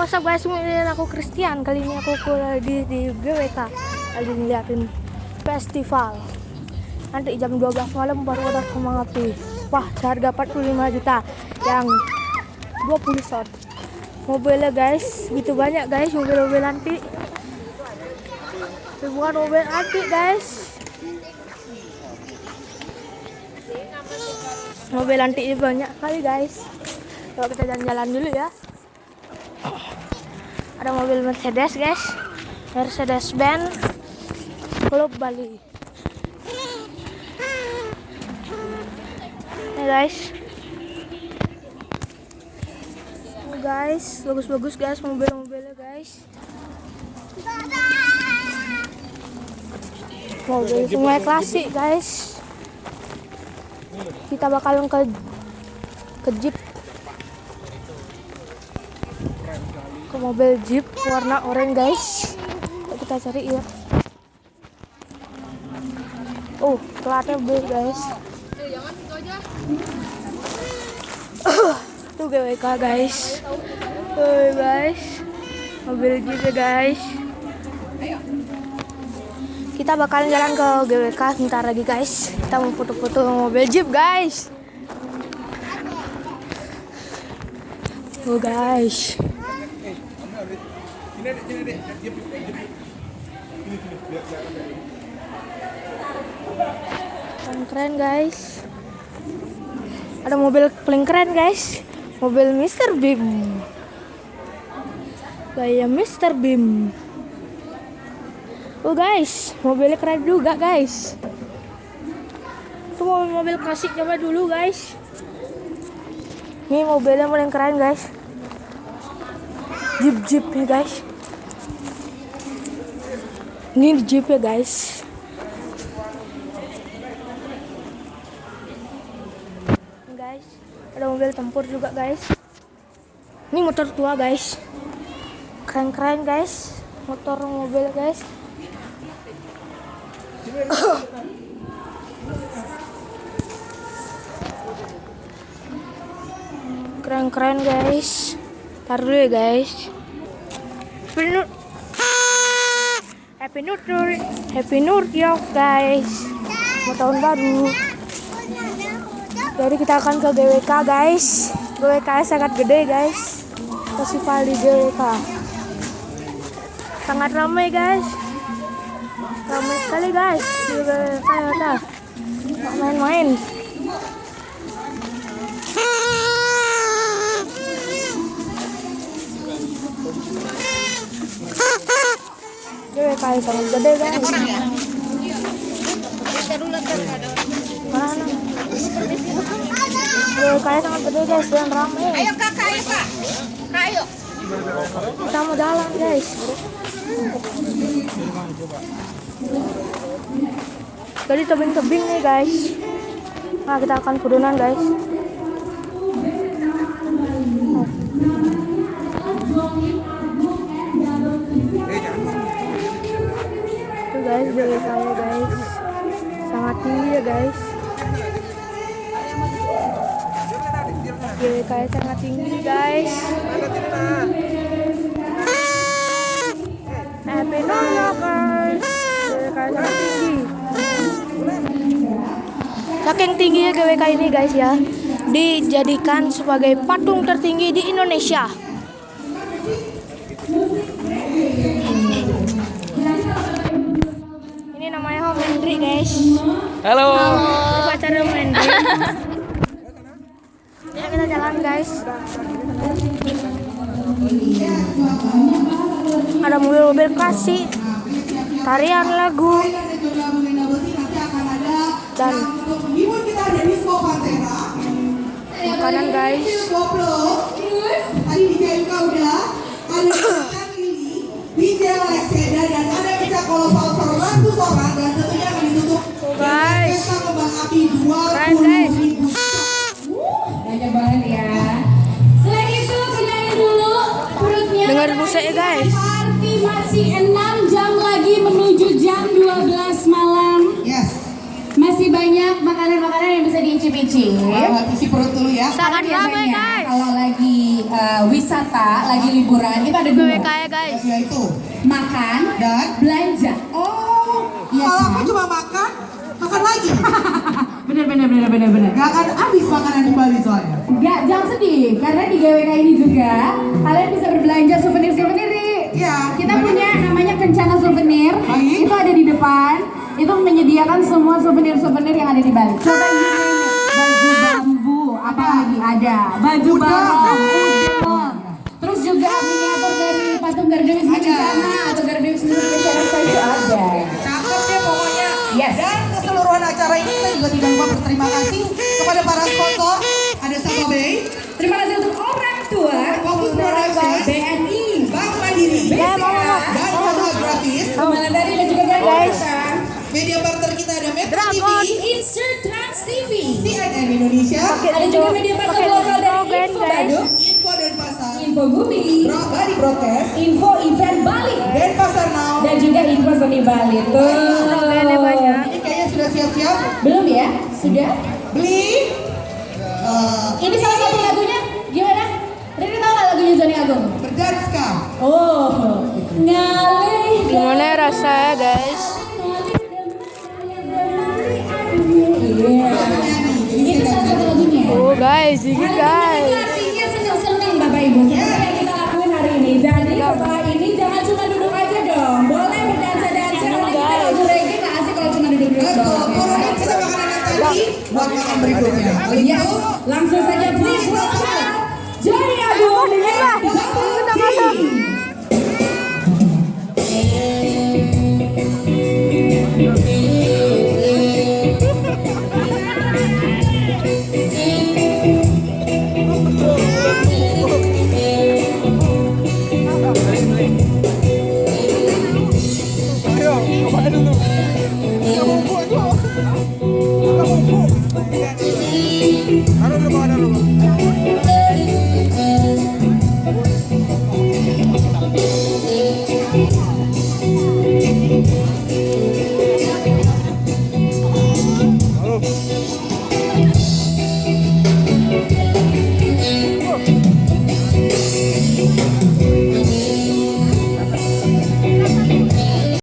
what's up guys, ini aku Christian. Kali ini aku lagi di GWK, lagi ngeliatin festival. Nanti jam 12 malam baru ada Semangati. Wah, seharga 45 juta yang 20 shot. Mobilnya guys, gitu banyak guys, mobil-mobil antik. Ribuan mobil antik guys. Mobil antiknya banyak kali guys. Kalau kita jalan-jalan dulu ya. Ada mobil Mercedes guys, Mercedes-Benz Club Bali. Nih guys, bagus-bagus guys mobil-mobilnya guys. Mobil semua klasik guys. Kita bakalan ke Jeep, ke mobil Jeep warna oranye guys. Kita cari ya. Oh, platnya B guys. Tuh GWK guys. Tuh guys, mobil Jeep ya guys. Kita bakalan jalan ke GWK sebentar lagi guys. Kita mau foto-foto mobil Jeep guys. Oh guys. Keren guys. Ada mobil paling keren guys. Mobil Mr. Beam. Gaya Mr. Beam. Oh guys, mobilnya keren juga guys. Itu mobil klasik coba dulu guys. Ini mobilnya paling keren guys. Jeep ya guys. Ini Jeep ya guys. Guys, ada mobil tempur juga guys. Ini motor tua guys. Keren-keren guys. Motor mobil guys. Keren-keren guys. Taruh dulu ya guys. Happy New Year guys. Mau tahun baru. Jadi kita akan ke GWK guys. GWK sangat gede guys. Festival di GWK sangat ramai guys. Ramai sekali guys di GWK ya. Main-main. GWK sangat gede guys. Mana? GWK sangat gede guys dan ramai. Ayo kakak, ayo kak. Kak, ayo. Kita mau jalan guys. Jadi tebing-tebing nih guys. Nah, kita akan turunan guys. Tuh guys, dari saya guys. Sangat tinggi ya guys. GWK sangat tinggi guys. Happy New Year guys. GWK sangat tinggi. Saking tingginya GWK ini guys ya, dijadikan sebagai patung tertinggi di Indonesia. Ini namanya Om Hendri guys. Halo. Pacarnya Om Hendri. Ya kita jalan guys. Ada mobil-mobil klasik, tarian lagu, dan makanan guys. Guys, keren guys. Selain itu penyanyi dulu perutnya. Dengar musiknya guys. Party masih 6 jam lagi menuju jam 12 malam. Yes. Masih banyak makanan-makanan yang bisa diicip-icip. Isi perut dulu ya. Sangat ramai Biasanya guys. kalau lagi wisata, lagi liburan, itu ada dua. BWK ya guys. Yaitu Makan dan belanja. oh, Iya kalau kan? aku cuma makan lagi. Bener. Gak akan habis makanan di Bali soalnya. Enggak, jangan sedih. Karena di GWK ini juga kalian bisa berbelanja souvenir-souvenir nih. Iya. Kita punya namanya Kencana Souvenir. Baik. Itu ada di depan. Itu menyediakan semua souvenir-souvenir yang ada di Bali. Coba ini baju bambu, apa lagi ada? Baju Udang. barong, udang. Terus juga miniatur dari patung Garuda Wisnu Kencana atau Garuda Wisnu Kencana saja ada. Cakep deh pokoknya. Yes. Dan keseluruhan acara ini kita juga tidak lupa berterima kasih kepada para sponsor. Ada Saba Bay, Terima kasih untuk orang tua Fokus Production, BNI, Bank Mandiri, BCA, dan Mahal Grafis. Kemalandari dan juga Guys. Media partner kita ada Metro TV, Dragon. Insert Trans TV. CNN Indonesia, Ada juga media partner lokal dari Dragon, Info guys. Bandung, Info Denpasar, Info Bumi, Bali Broadcast, Info Event Bali, Denpasar Now. dan juga Info Seni Bali. Tuh. Dragonnya banyak. Ini kayaknya sudah siap-siap Belum ya? Sudah? beli. Ini salah satu lagunya gimana? Riri tahu nggak lagunya Johnny Agung? Berdanska. Oh, ngalih. Gimana rasanya guys? Iya. Ini salah satu lagunya. Oh guys, ini guys. Artinya seneng-seneng Bapak Ibu. Seperti yang kita lakuin hari ini. Jadi setelah ini jangan cuma duduk aja dong. Boleh berdansa-dansa. Nanti kita lagu reggae nggak asik kalau cuma duduk-duduk Betul, doang. turunin kita makanan yang tadi buat makan berikutnya. Yes, langsung saja please welcome Johnny Agung dengan Bukti. Ayo, coba dulu. Iya, bumbu itu. Ada bumbu. Taruh dulu, taruh dulu.